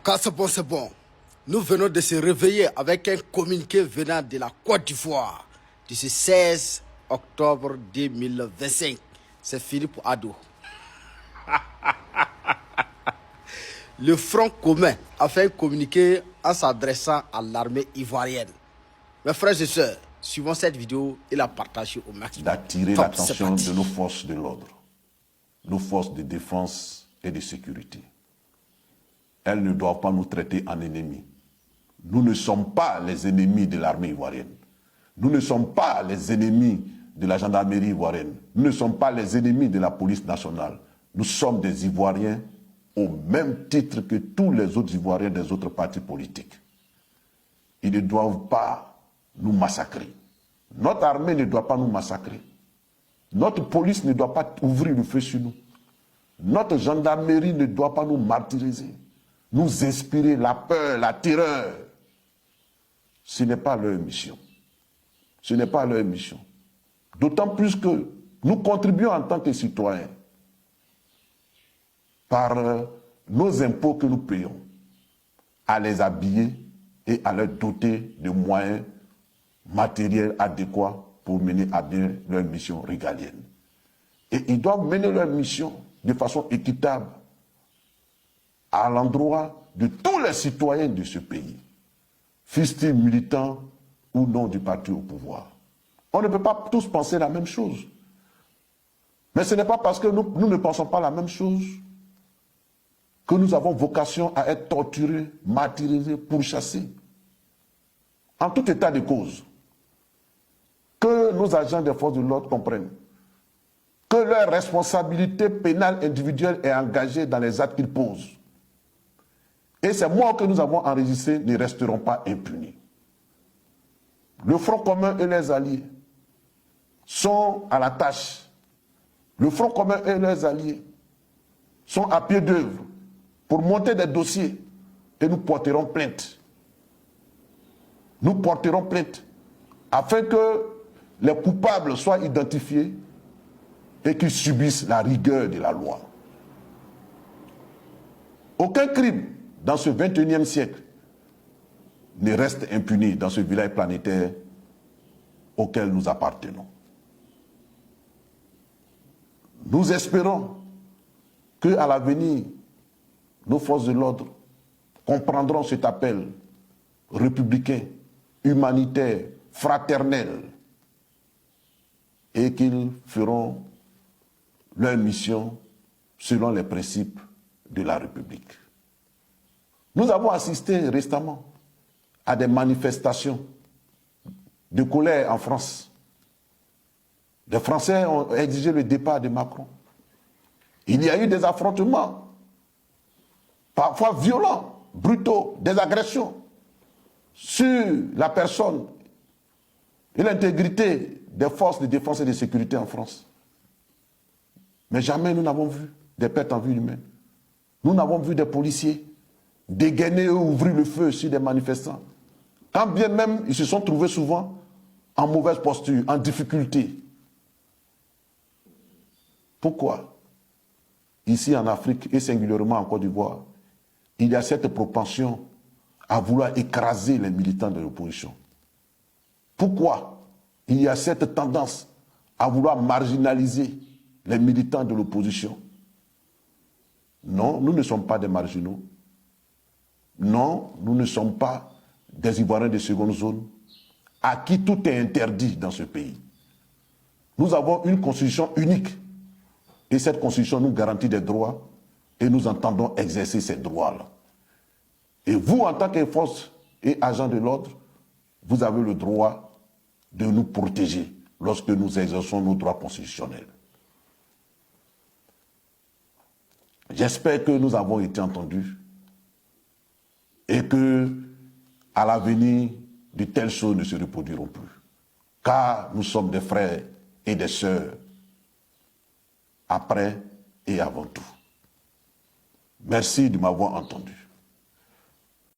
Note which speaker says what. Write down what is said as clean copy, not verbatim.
Speaker 1: Quand c'est bon, c'est bon. Nous venons de se réveiller avec un communiqué venant de la Côte d'Ivoire de ce 16 octobre 2025. C'est Philippe Ado. Le Front commun a fait un communiqué en s'adressant à l'armée ivoirienne. Mes frères et sœurs, suivons cette vidéo et la partagez au maximum.
Speaker 2: D'attirer l'attention de nos forces de l'ordre, nos forces de défense et de sécurité. Elles ne doivent pas nous traiter en ennemis. Nous ne sommes pas les ennemis de l'armée ivoirienne. Nous ne sommes pas les ennemis de la gendarmerie ivoirienne. Nous ne sommes pas les ennemis de la police nationale. Nous sommes des Ivoiriens au même titre que tous les autres Ivoiriens des autres partis politiques. Ils ne doivent pas nous massacrer. Notre armée ne doit pas nous massacrer. Notre police ne doit pas ouvrir le feu sur nous. Notre gendarmerie ne doit pas nous martyriser, nous inspirer la peur, la terreur. Ce n'est pas leur mission. Ce n'est pas leur mission. D'autant plus que nous contribuons en tant que citoyens par nos impôts que nous payons à les habiller et à leur doter de moyens matériels adéquats pour mener à bien leur mission régalienne. Et ils doivent mener leur mission de façon équitable à l'endroit de tous les citoyens de ce pays, fussent-ils militants ou non du parti au pouvoir. On ne peut pas tous penser la même chose. Mais ce n'est pas parce que nous ne pensons pas la même chose que nous avons vocation à être torturés, martyrisés, pourchassés. En tout état de cause, que nos agents des forces de l'ordre comprennent que leur responsabilité pénale individuelle est engagée dans les actes qu'ils posent. Et ces morts que nous avons enregistrés ne resteront pas impunis. Le Front commun et les alliés sont à la tâche. Le Front commun et les alliés sont à pied d'œuvre pour monter des dossiers et nous porterons plainte. Nous porterons plainte afin que les coupables soient identifiés et qu'ils subissent la rigueur de la loi. Aucun crime dans ce 21e siècle ne reste impuni dans ce village planétaire auquel nous appartenons. Nous espérons qu'à l'avenir, nos forces de l'ordre comprendront cet appel républicain, humanitaire, fraternel, et qu'ils feront leur mission selon les principes de la République. Nous avons assisté récemment à des manifestations de colère en France. Les Français ont exigé le départ de Macron. Il y a eu des affrontements, parfois violents, brutaux, des agressions sur la personne et l'intégrité des forces de défense et de sécurité en France. Mais jamais nous n'avons vu des pertes en vie humaine. Nous n'avons vu des policiers dégainer ou ouvrir le feu sur des manifestants. Quand bien même ils se sont trouvés souvent en mauvaise posture, en difficulté. Pourquoi? Ici en Afrique et singulièrement en Côte d'Ivoire, il y a cette propension à vouloir écraser les militants de l'opposition. Pourquoi il y a cette tendance à vouloir marginaliser les militants de l'opposition? Non, nous ne sommes pas des marginaux. Non, nous ne sommes pas des Ivoiriens de seconde zone à qui tout est interdit dans ce pays. Nous avons une constitution unique et cette constitution nous garantit des droits et nous entendons exercer ces droits-là. Et vous, en tant que force et agent de l'ordre, vous avez le droit de nous protéger lorsque nous exerçons nos droits constitutionnels. J'espère que nous avons été entendus et que, à l'avenir, de telles choses ne se reproduiront plus. Car nous sommes des frères et des sœurs, après et avant tout. Merci de m'avoir entendu.